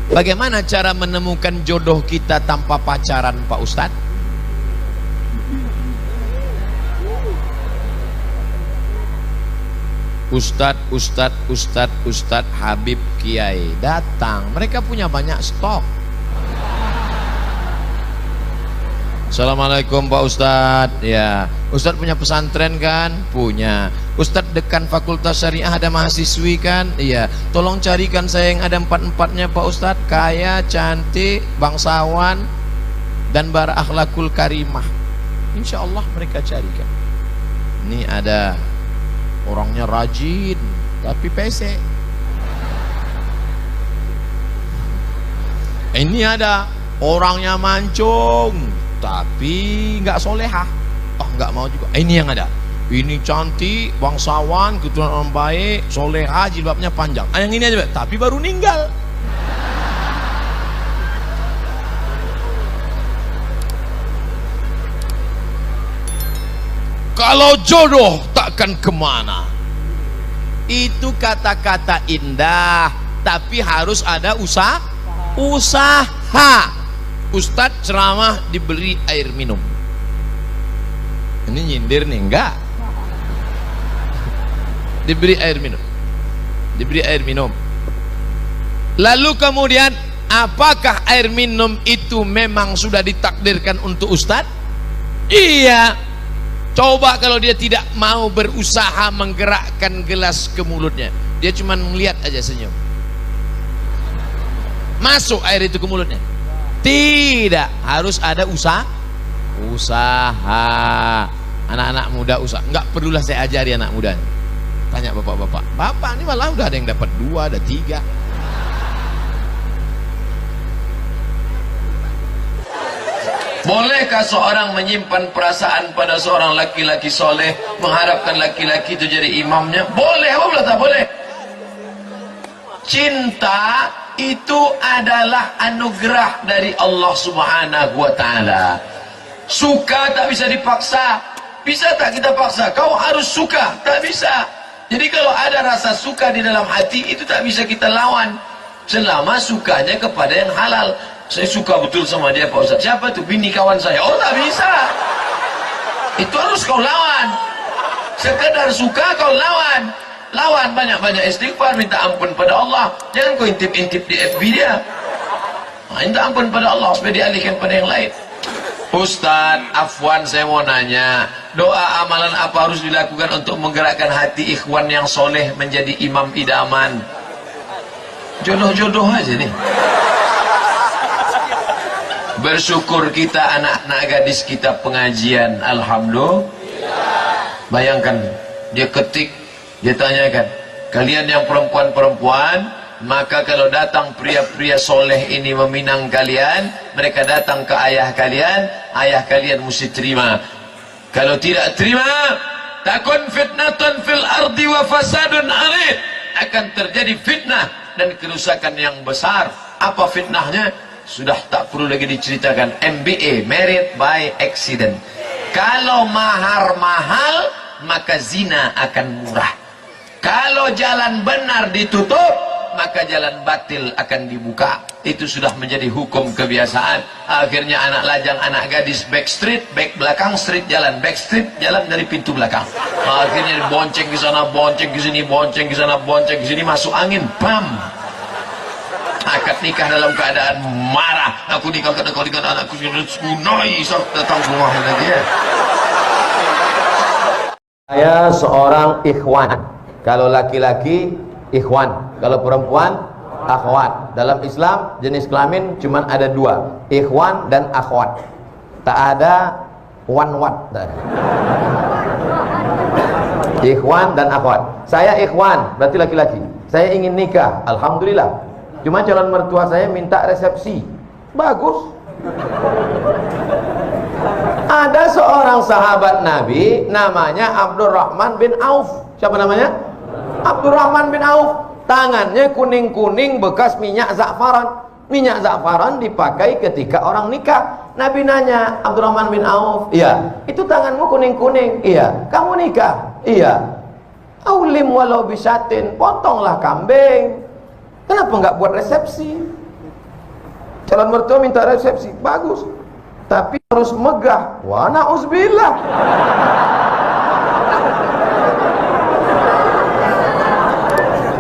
Bagaimana cara menemukan jodoh kita tanpa pacaran, Pak Ustadz? Ustadz Habib Kiai datang, mereka punya banyak stok. Assalamualaikum Pak Ustadz. Ya, Ustadz punya pesantren kan? Punya. Ustadz dekan Fakultas Syariah ada mahasiswi kan? Iya. Tolong carikan saya yang ada 4-4-nya Pak Ustadz, kaya, cantik, bangsawan, dan berakhlakul karimah. Insya Allah mereka carikan. Ini ada orangnya rajin tapi pesek. Ini ada orangnya mancung tapi nggak solehah. Oh, nggak mau juga. Ini yang ada. Ini cantik, bangsawan, keturunan orang baik, solehah, jilbabnya panjang. Yang ini aja, tapi baru ninggal. Kalau jodoh takkan kemana. Itu kata-kata indah, tapi harus ada usaha. Ustadz ceramah diberi air minum. Ini nyindir nih, enggak. Diberi air minum. Lalu kemudian, apakah air minum itu memang sudah ditakdirkan untuk Ustadz? Iya. Coba kalau dia tidak mau berusaha menggerakkan gelas ke mulutnya, dia cuma melihat aja senyum, masuk air itu ke mulutnya? Tidak, harus ada usaha. Anak-anak muda usaha. Enggak perlulah saya ajari anak muda. Tanya bapak-bapak. Bapak ini malah udah ada yang dapat 2, ada 3. Bolehkah seorang menyimpan perasaan pada seorang laki-laki soleh, mengharapkan laki-laki itu jadi imamnya? Boleh, apa tak boleh? Cinta itu adalah anugerah dari Allah Subhanahu wa ta'ala. Suka tak bisa dipaksa. Bisa tak kita paksa? Kau harus suka. Tak bisa. Jadi kalau ada rasa suka di dalam hati, itu tak bisa kita lawan, selama sukanya kepada yang halal. Saya suka betul sama dia Pak Ustaz. Siapa tuh? Bini kawan saya. Oh, tak bisa. Itu harus kau lawan. Sekedar suka kau lawan. Lawan, banyak-banyak istighfar, minta ampun pada Allah. Jangan kau intip-intip di FB dia. Minta ampun pada Allah supaya dialihkan pada yang lain. Ustaz, afwan saya mau nanya, doa amalan apa harus dilakukan untuk menggerakkan hati ikhwan yang soleh menjadi imam idaman? Jodoh-jodoh aja nih. Bersyukur kita anak-anak gadis kita pengajian, alhamdulillah. Bayangkan, dia ketik, dia tanyakan, kalian yang perempuan-perempuan, maka kalau datang pria-pria soleh ini meminang kalian, mereka datang ke ayah kalian mesti terima. Kalau tidak terima, takun fitnatun fil ardi wa fasadun arid, akan terjadi fitnah dan kerusakan yang besar. Apa fitnahnya? Sudah tak perlu lagi diceritakan. MBA, married by accident. Kalau mahar mahal, maka zina akan murah. Kalau jalan benar ditutup, maka jalan batil akan dibuka. Itu sudah menjadi hukum kebiasaan. Akhirnya anak lajang, anak gadis back street, back belakang street jalan, back street jalan dari pintu belakang. Akhirnya bonceng ke sana, bonceng ke sini, bonceng ke sana, bonceng ke sini, masuk angin, bam. Akad nikah dalam keadaan marah. Aku nikah karena kau nikah anakku, noy, datang ke rumah lagi ya. Saya seorang ikhwan. Kalau laki-laki ikhwan, kalau perempuan akhwat. Dalam Islam jenis kelamin cuma ada 2, ikhwan dan akhwat. Tak ada wanwat. Ikhwan dan akhwat. Saya ikhwan, berarti laki-laki. Saya ingin nikah, alhamdulillah. Cuma calon mertua saya minta resepsi. Bagus. Ada seorang sahabat Nabi namanya Abdurrahman bin Auf. Siapa namanya? Abdurrahman bin Auf. Tangannya kuning-kuning bekas minyak za'faran. Minyak za'faran dipakai ketika orang nikah. Nabi nanya, Abdurrahman bin Auf, iya, itu tanganmu kuning-kuning? Iya. Kamu nikah? Iya. Aulim walau bisatin, potonglah kambing. Kenapa enggak buat resepsi? Calon mertua minta resepsi, bagus. Tapi harus megah. Wa na'udzubillah.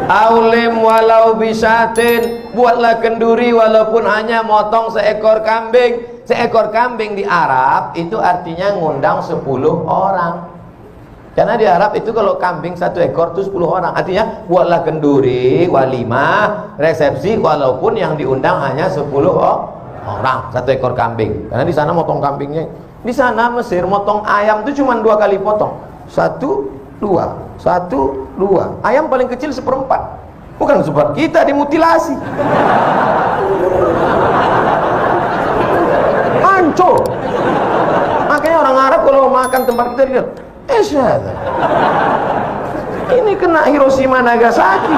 Aulim walau bisatin, buatlah kenduri walaupun hanya motong seekor kambing. Seekor kambing di Arab itu artinya ngundang 10 orang. Karena di Arab itu kalau kambing 1 ekor itu 10 orang. Artinya buatlah kenduri, walimah, resepsi walaupun yang diundang hanya 10 orang, 1 ekor kambing. Karena di sana motong kambingnya. Di sana Mesir motong ayam itu cuma 2 kali potong. 1, 2. 1, 2. Ayam paling kecil 1/4. Bukan seperti kita dimutilasi. Hancur. Makanya orang Arab kalau makan tempat kita dia, ini kena Hiroshima Nagasaki.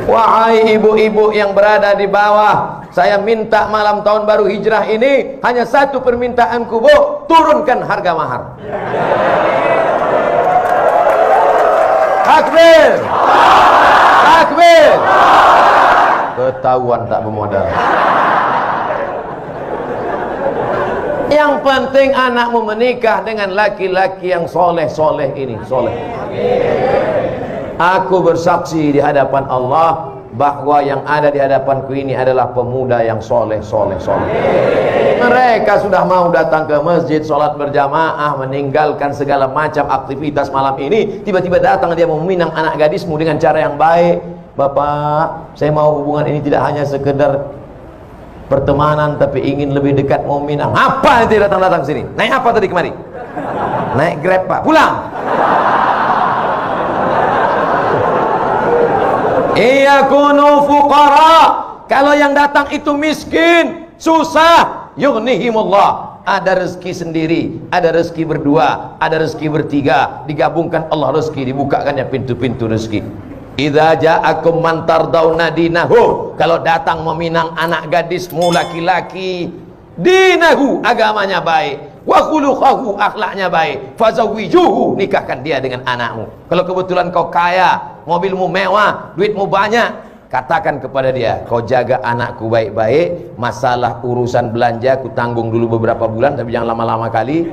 Wahai ibu-ibu yang berada di bawah, saya minta malam tahun baru hijrah ini hanya 1 permintaanku, Bu, turunkan harga mahar. Takbir, takbir. Ketahuan tak bermodal. Yang penting anakmu menikah dengan laki-laki yang soleh-soleh ini, soleh. Aku bersaksi di hadapan Allah bahwa yang ada di hadapanku ini adalah pemuda yang soleh. Mereka sudah mau datang ke masjid, sholat berjamaah, meninggalkan segala macam aktivitas malam ini. Tiba-tiba datang dia mau meminang anak gadismu dengan cara yang baik. Bapak, saya mau hubungan ini tidak hanya sekedar pertemanan, tapi ingin lebih dekat, mau minang. Apa yang datang sini? Naik apa tadi kemari? Naik Grab, Pak. Pulang. Iyakunu fuqara. Kalau yang datang itu miskin, susah, yughnihimullah. Ada rezeki sendiri, ada rezeki berdua, ada rezeki bertiga, digabungkan Allah rezeki, dibukakannya pintu-pintu rezeki. Idza ja'akum man tardawna dinahu. Kalau datang meminang anak gadismu laki-laki, dinahu, agamanya baik, wa khuluquhu, akhlaknya baik, fazawwijuhu, nikahkan dia dengan anakmu. Kalau kebetulan kau kaya, mobilmu mewah, duitmu banyak, katakan kepada dia, kau jaga anakku baik-baik, masalah urusan belanja ku tanggung dulu beberapa bulan, tapi jangan lama-lama kali.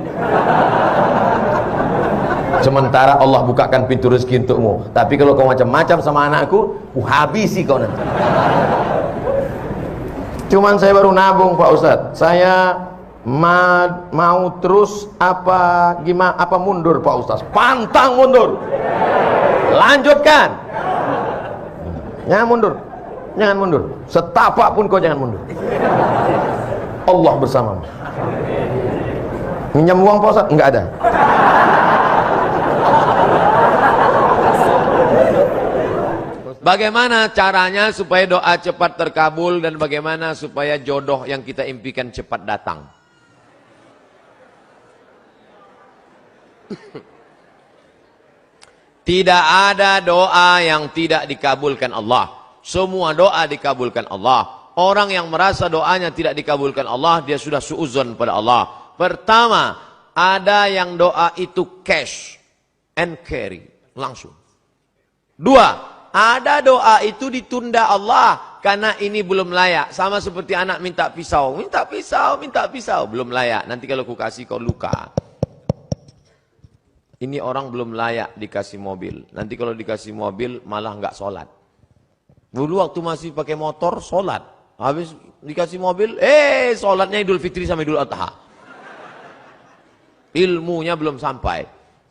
Sementara Allah bukakan pintu rezeki untukmu. Tapi kalau kau macam-macam sama anakku, ku habisi kau nanti. Cuman saya baru nabung, Pak Ustadz. Saya mau terus apa gimana, apa mundur, Pak Ustadz? Pantang mundur. Lanjutkan. Jangan mundur. Jangan mundur. Setapak pun kau jangan mundur. Allah bersamamu. Minjam uang, Pak Ustadz? Enggak ada. Bagaimana caranya supaya doa cepat terkabul dan bagaimana supaya jodoh yang kita impikan cepat datang? Tidak ada doa yang tidak dikabulkan Allah. Semua doa dikabulkan Allah. Orang yang merasa doanya tidak dikabulkan Allah, dia sudah suudzon pada Allah. Pertama, ada yang doa itu cash and carry, langsung. Dua, ada doa itu ditunda Allah karena ini belum layak. Sama seperti anak minta pisau, belum layak. Nanti kalau ku kasih kau luka. Ini orang belum layak dikasih mobil. Nanti kalau dikasih mobil malah nggak sholat. Dulu waktu masih pakai motor sholat. Habis dikasih mobil, sholatnya Idul Fitri sama Idul Adha. Ilmunya belum sampai.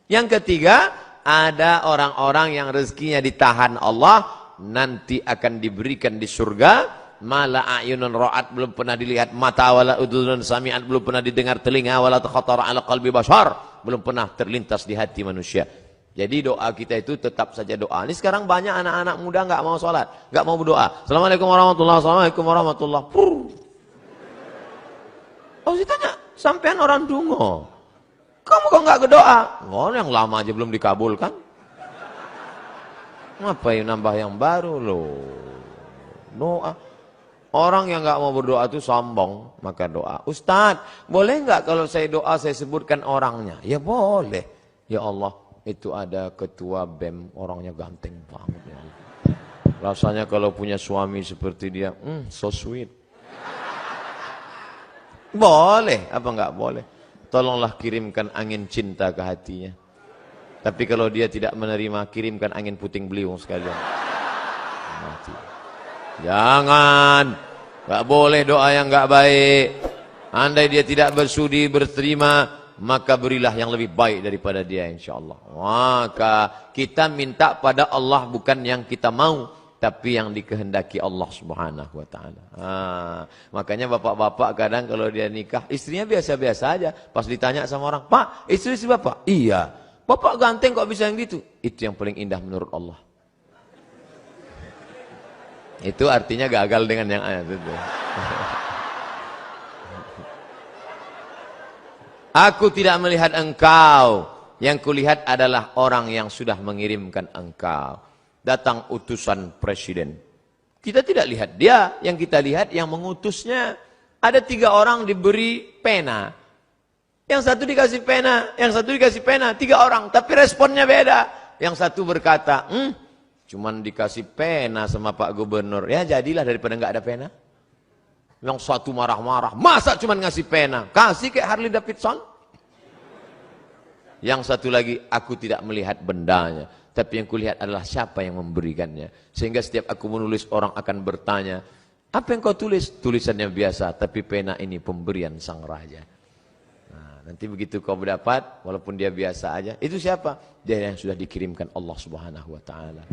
Yang ketiga, ada orang-orang yang rezekinya ditahan Allah, nanti akan diberikan di surga. Mala a'yunun ra'at, belum pernah dilihat mata, wala udhunun sami'at, belum pernah didengar telinga, wala takhatara ala qalbi bashar, belum pernah terlintas di hati manusia. Jadi doa kita itu tetap saja doa. Ini sekarang banyak anak-anak muda nggak mau sholat, nggak mau berdoa. Assalamualaikum warahmatullahi wabarakatuh. Assalamualaikum warahmatullahi wabarakatuh. Oh, ditanya, sampean orang dungo, kamu kok nggak berdoa? Oh, yang lama aja belum dikabulkan. Ngapain nambah yang baru loh? Doa. Orang yang nggak mau berdoa itu sombong, maka doa. Ustadz, boleh nggak kalau saya doa saya sebutkan orangnya? Ya boleh. Ya Allah, itu ada ketua BEM, orangnya ganteng banget. Ya Allah. Rasanya kalau punya suami seperti dia, so sweet. Boleh, apa enggak boleh? Tolonglah kirimkan angin cinta ke hatinya. Tapi kalau dia tidak menerima, kirimkan angin puting beliung sekalian. Mati. Jangan. Enggak boleh doa yang enggak baik. Andai dia tidak bersudi berterima, maka berilah yang lebih baik daripada dia, insyaallah. Maka kita minta pada Allah bukan yang kita mau, tapi yang dikehendaki Allah Subhanahu wa taala. Makanya bapak-bapak kadang kalau dia nikah, istrinya biasa-biasa aja. Pas ditanya sama orang, "Pak, istri si Bapak?" "Iya." "Bapak ganteng kok bisa yang gitu?" Itu yang paling indah menurut Allah. Itu artinya gagal dengan yang ayat itu. Aku tidak melihat engkau, yang kulihat adalah orang yang sudah mengirimkan engkau. Datang utusan presiden. Kita tidak lihat dia, yang kita lihat yang mengutusnya. Ada 3 orang diberi pena. Yang satu dikasih pena, yang satu dikasih pena, 3 orang. Tapi responnya beda. Yang satu berkata, cuman dikasih pena sama Pak Gubernur. Ya jadilah daripada nggak ada pena. Yang satu marah-marah, masa cuma ngasih pena? Kasih kayak Harley Davidson. Yang satu lagi, aku tidak melihat bendanya, tapi yang kulihat adalah siapa yang memberikannya. Sehingga setiap aku menulis, orang akan bertanya, apa yang kau tulis? Tulisannya biasa, tapi pena ini pemberian sang raja. Nah, nanti begitu kau mendapat, walaupun dia biasa aja, itu siapa? Dia yang sudah dikirimkan Allah Subhanahu wa taala.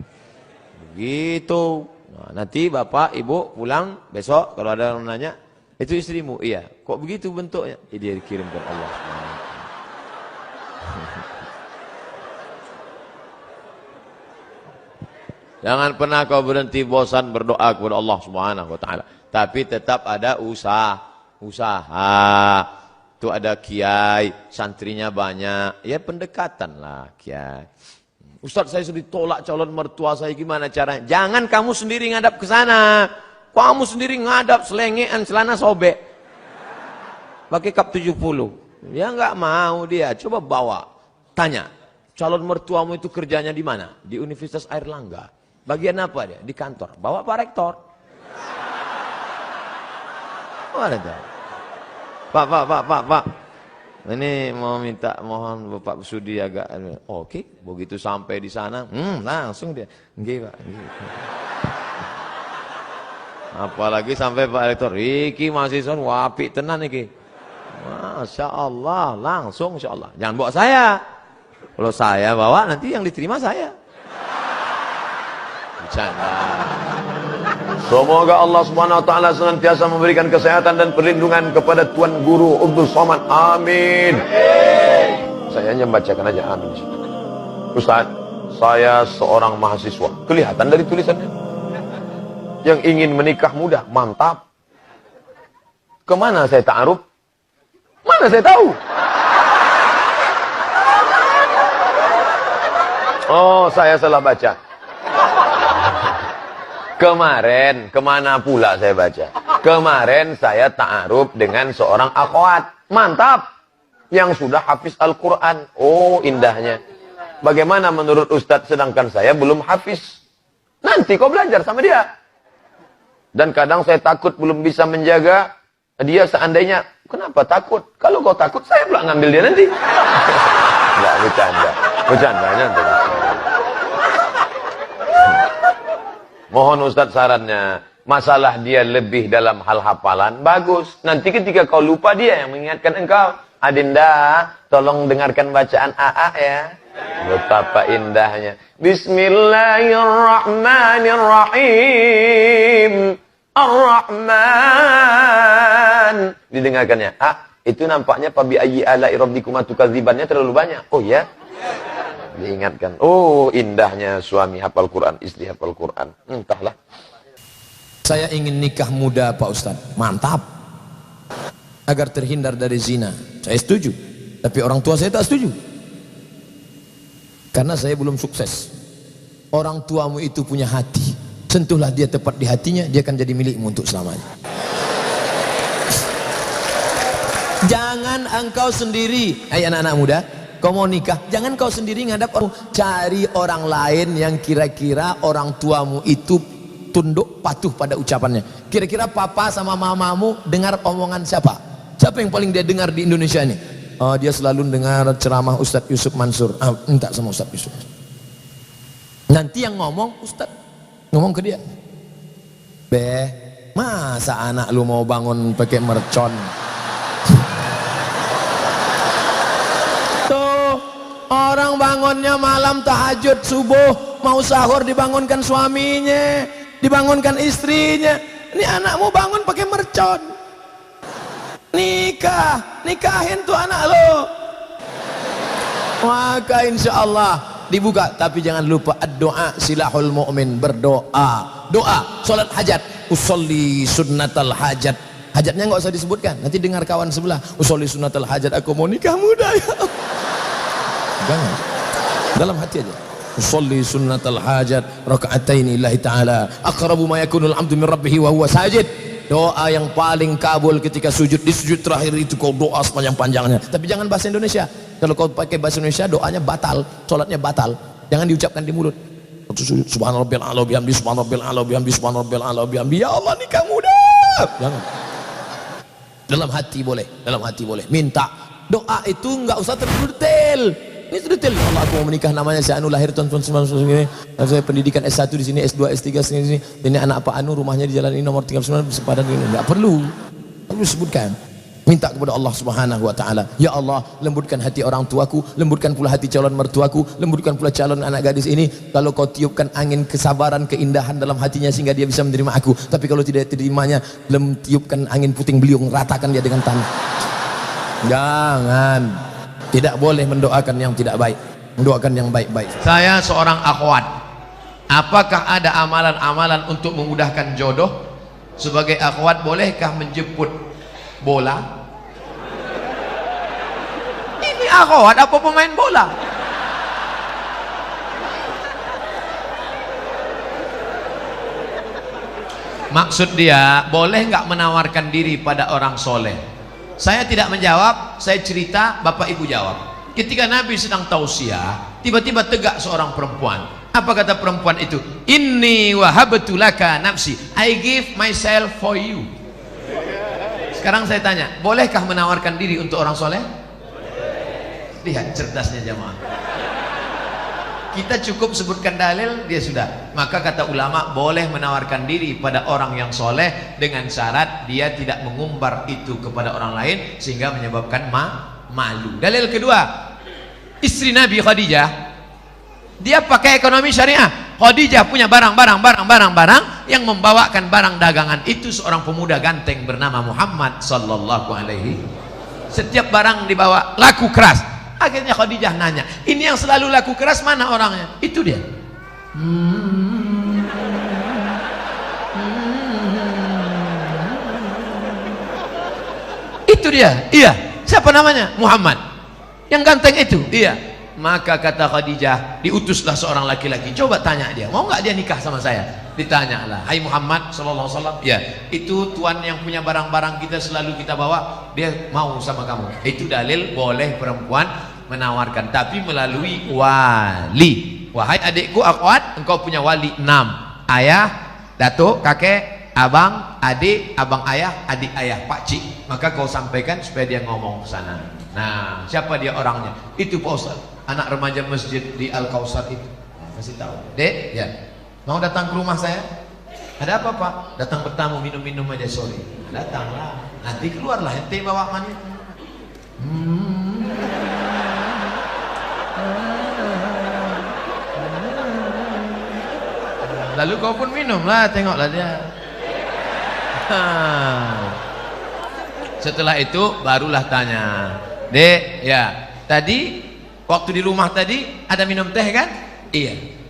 Begitu. Nah, nanti bapak, ibu pulang besok kalau ada yang nanya, itu istrimu? Iya. Kok begitu bentuknya? Dia dikirimkan Allah. Jangan pernah kau berhenti bosan berdoa kepada Allah Subhanahu wa taala. Tapi tetap ada usaha. Itu ada kiai, santrinya banyak. Ya pendekatan lah kiai. Ustaz, saya sudah ditolak calon mertua saya, gimana caranya? Jangan kamu sendiri ngadap ke sana. Kamu sendiri ngadap selengean celana sobek. Pakai kap 70. Ya enggak mau dia. Coba bawa. Tanya. Calon mertuamu itu kerjanya di mana? Di Universitas Airlangga. Bagian apa dia? Di kantor. Bawa Pak Rektor. Mana itu? Pak. Ini mau minta, mohon Bapak Sudi agak, oke, begitu sampai di sana, langsung dia, nggih Pak. Apalagi sampai Pak Rektor, iki mahasiswa wapi tenan iki. Masya Allah, langsung Insya Allah. Jangan bawa saya. Kalau saya bawa, nanti yang diterima saya. Bercanda. Semoga Allah Subhanahu wa taala senantiasa memberikan kesehatan dan perlindungan kepada Tuan Guru Abdul Somad. Amin. Saya hanya bacakan aja amin. Ustaz, saya seorang mahasiswa. Kelihatan dari tulisannya. Yang ingin menikah muda, mantap. Kemana saya ta'aruf? Mana saya tahu? Oh, saya salah baca. Kemarin, kemana pula saya baca? Kemarin saya ta'aruf dengan seorang akhwat. Mantap. Yang sudah hafiz Al-Quran. Oh, indahnya. Bagaimana menurut Ustadz sedangkan saya belum hafiz? Nanti kau belajar sama dia. Dan kadang saya takut belum bisa menjaga dia seandainya. Kenapa takut? Kalau kau takut, saya pula ngambil dia nanti. Enggak, bercanda. Bercandanya nanti. Mohon Ustadz sarannya. Masalah dia lebih dalam hal hafalan, bagus. Nanti ketika kau lupa, dia yang mengingatkan engkau. Adinda, tolong dengarkan bacaan AA ya. Betapa indahnya. Bismillahirrahmanirrahim. Ar-Rahman. Didengarkannya. Itu nampaknya Fabi ayyi ala'i rabbikuma tukadzibannya terlalu banyak. Oh ya. Diingatkan. Oh, indahnya suami hafal Quran, istri hafal Quran. Entahlah. Saya ingin nikah muda Pak Ustadz. Mantap. Agar terhindar dari zina. Saya setuju. Tapi orang tua saya tak setuju. Karena saya belum sukses. Orang tuamu itu punya hati. Sentuhlah dia tepat di hatinya, dia akan jadi milikmu untuk selamanya. Jangan engkau sendiri, anak-anak muda, kau mau nikah, jangan kau sendiri ngadap orang. Cari orang lain yang kira-kira orang tuamu itu tunduk patuh pada ucapannya. Kira-kira papa sama mamamu dengar omongan siapa? Siapa yang paling dia dengar di Indonesia ini? Dia selalu dengar ceramah Ustadz Yusuf Mansur. Minta sama Ustadz Yusuf. Nanti yang ngomong Ustadz ngomong ke dia, masa anak lu mau bangun pakai mercon? Tuh orang bangunnya malam tahajud subuh, mau sahur dibangunkan suaminya, dibangunkan istrinya. Ini anakmu bangun pakai mercon. Nikahin tuh anak lo. Maka insya Allah dibuka. Tapi jangan lupa doa silahul mu'min, berdoa. Doa salat hajat, usolli sunnatal hajat. Hajatnya nggak usah disebutkan, nanti dengar kawan sebelah. Usolli sunnatal hajat, aku mau nikah muda ya. Jangan, dalam hati aja. Usolli sunnatal hajat raka'ataini lillahi ta'ala aqrabu ma yakunul 'abdu min rabbih wa huwa sajid. Doa yang paling kabul ketika sujud. Di sujud terakhir itu kau doa sepanjang-panjangnya. Tapi jangan bahasa Indonesia. Kalau kau pakai bahasa Indonesia doanya batal, sholatnya batal. Jangan diucapkan di mulut. Subhanallah a'la bihamdi, subhanallah a'la bihamdi, subhanallah a'la bihamdi. Ya Allah nikah muda. Jangan. Dalam hati boleh, dalam hati boleh. Minta. Doa itu enggak usah terlalu detail. Ini detail. Ya Allah, aku mau menikah, namanya si Anu, lahir tahun 1999. Saya pendidikan S1 di sini, S2, S3 sini. Ini anak Pak Anu, rumahnya di jalan ini nomor 39 sepadan ini. Enggak perlu. Perlu sebutkan. Minta kepada Allah Subhanahu wa taala, ya Allah, lembutkan hati orang tuaku, lembutkan pula hati calon mertuaku, lembutkan pula calon anak gadis ini. Kalau kau tiupkan angin kesabaran, keindahan dalam hatinya sehingga dia bisa menerima aku. Tapi kalau tidak terimanya, tiupkan angin puting beliung, ratakan dia dengan tanah. Jangan. Tidak boleh mendoakan yang tidak baik, mendoakan yang baik-baik. Saya seorang akhwat. Apakah ada amalan-amalan untuk memudahkan jodoh? Sebagai akhwat, bolehkah menjemput bola? Ini akhwat apa pemain bola? Maksud dia, boleh nggak menawarkan diri pada orang soleh? Saya tidak menjawab, saya cerita, bapak ibu jawab. Ketika Nabi sedang tausiah, tiba-tiba tegak seorang perempuan. Apa kata perempuan itu? Inni wahabtu laka nafsi, I give myself for you. Sekarang saya tanya, bolehkah menawarkan diri untuk orang soleh? Lihat cerdasnya jamaah. Kita cukup sebutkan dalil, dia sudah. Maka kata ulama, boleh menawarkan diri pada orang yang soleh dengan syarat dia tidak mengumbar itu kepada orang lain sehingga menyebabkan malu. Dalil kedua, istri Nabi Khadijah, dia pakai ekonomi syariah. Khadijah punya barang yang membawakan barang dagangan itu seorang pemuda ganteng bernama Muhammad sallallahu alaihi. Setiap barang dibawa laku keras. Akhirnya Khadijah nanya, ini yang selalu laku keras mana orangnya? Itu dia. Itu dia. Iya. Siapa namanya? Muhammad. Yang ganteng itu. Iya. Maka kata Khadijah, diutuslah seorang laki-laki. Coba tanya dia, mau nggak dia nikah sama saya? Ditanyalah, hai Muhammad sallallahu alaihi wasallam. Ya, itu tuan yang punya barang-barang kita selalu kita bawa, dia mau sama kamu. Itu dalil boleh perempuan menawarkan, tapi melalui wali. Wahai adikku akhwat, engkau punya wali 6. Ayah, datuk, kakek, abang, adik, abang ayah, adik ayah, pakcik. Maka kau sampaikan supaya dia ngomong ke sana. Nah, siapa dia orangnya? Itu Pak Ustaz, anak remaja masjid di Al-Kausar itu. Kasih tahu. Dek, ya. Mau datang ke rumah saya? Ada apa Pak? Datang bertamu, minum-minum aja sore. Datanglah. Nanti keluarlah ente bawa mani. Lalu kau pun minumlah, tengoklah dia. Setelah itu barulah tanya, Dek, ya, tadi waktu di rumah tadi ada minum teh kan? Iya.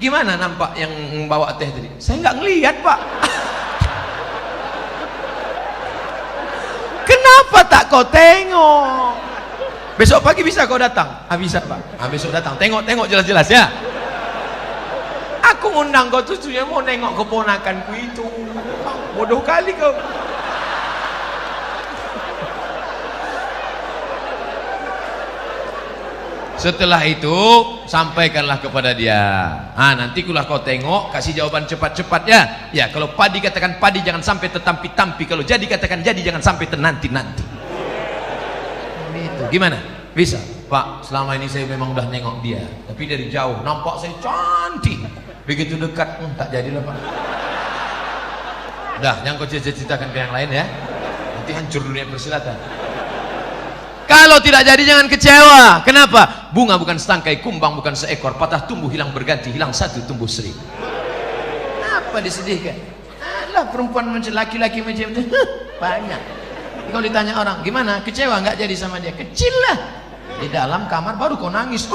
Gimana nampak yang bawa teh tadi? Saya nggak ngelihat Pak. Kenapa tak kau tengok? Besok pagi bisa kau datang? Bisa Pak. Besok datang. Tengok jelas-jelas ya. Aku ngundang kau tujuannya mau nengok keponakanku itu. Bodoh kali kau. Setelah itu sampaikanlah kepada dia. Nanti kulah kau tengok, kasih jawaban cepat-cepat ya. Ya, kalau padi katakan padi, jangan sampai tetampi-tampi. Kalau jadi katakan jadi, jangan sampai tenanti-nanti. Itu gimana? Bisa? Pak, selama ini saya memang udah nengok dia, tapi dari jauh nampak saya cantik. Begitu dekat, tak jadilah Pak. Udah, yang kau ceritakan ke yang lain ya. Nanti hancur dunia persilatan. Kalau tidak jadi jangan kecewa. Kenapa? Bunga bukan setangkai, kumbang bukan seekor, patah tumbuh hilang berganti, hilang satu tumbuh seribu. Apa disedihkan? Alah, perempuan macam laki-laki macam itu banyak. Kalau ditanya orang, gimana? Kecewa nggak jadi sama dia? Kecil lah. Di dalam kamar baru kau nangis.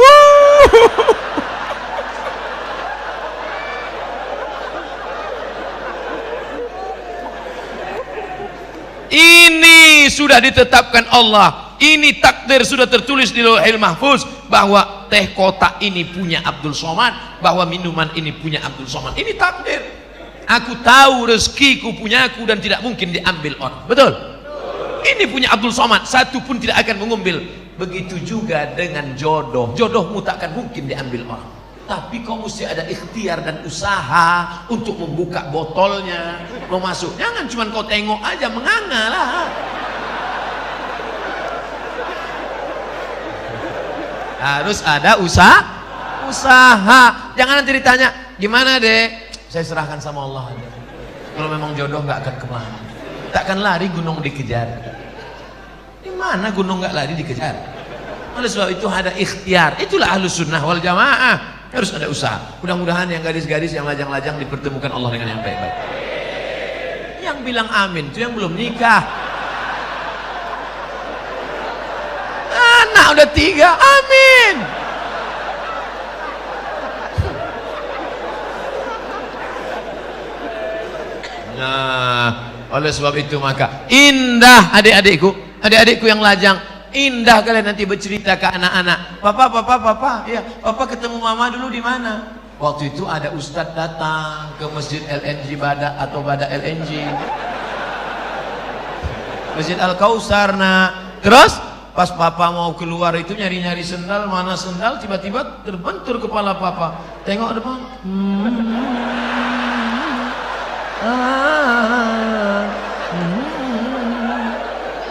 Ini sudah ditetapkan Allah. Ini takdir sudah tertulis di Lauhil Mahfuz bahwa teh kotak ini punya Abdul Somad, bahwa minuman ini punya Abdul Somad. Ini takdir. Aku tahu rezekiku punyaku dan tidak mungkin diambil orang. Betul? Ini punya Abdul Somad, satu pun tidak akan mengambil. Begitu juga dengan jodoh. Jodohmu tak akan mungkin diambil orang. Tapi kau mesti ada ikhtiar dan usaha untuk membuka botolnya, mau masuk. Jangan cuma kau tengok aja, menganga lah. Harus ada usaha. Jangan nanti ditanya, gimana dek? Saya serahkan sama Allah aja. Kalau memang jodoh nggak akan kemana. Takkan lari gunung dikejar. Di mana gunung nggak lari dikejar? Oleh sebab itu ada ikhtiar. Itulah Ahlus Sunnah wal Jamaah. Harus ada usaha. Mudah-mudahan yang gadis-gadis yang lajang-lajang dipertemukan Allah dengan yang baik-baik. Yang bilang amin itu yang belum nikah. Anak udah 3, amin. Nah, oleh sebab itu maka indah adik-adikku yang lajang. Indah kalian nanti bercerita ke anak-anak. Papa, ya, papa ketemu mama dulu di mana? Waktu itu ada ustadz datang ke masjid LNG Badak atau Badak LNG, Masjid Al-Kausar. Nah, terus pas papa mau keluar itu nyari-nyari sendal, mana sendal, tiba-tiba terbentur kepala papa. Tengok depan.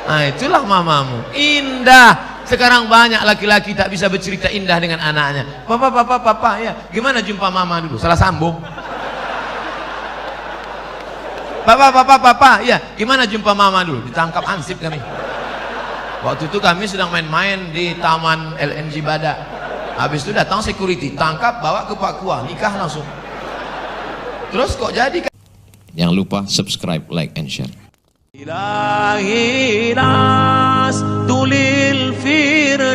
Nah, itulah mamamu. Indah. Sekarang banyak laki-laki tak bisa bercerita indah dengan anaknya. Papa, ya, gimana jumpa mama dulu? Salah sambung. Papa, ya, gimana jumpa mama dulu? Ditangkap ansip kami. Waktu itu kami sedang main-main di taman LNG Badak. Habis itu datang security, tangkap, bawa ke Papua, nikah langsung. Terus kok jadi? Jangan lupa subscribe, like, and share. إلهي ناس طول الفردوس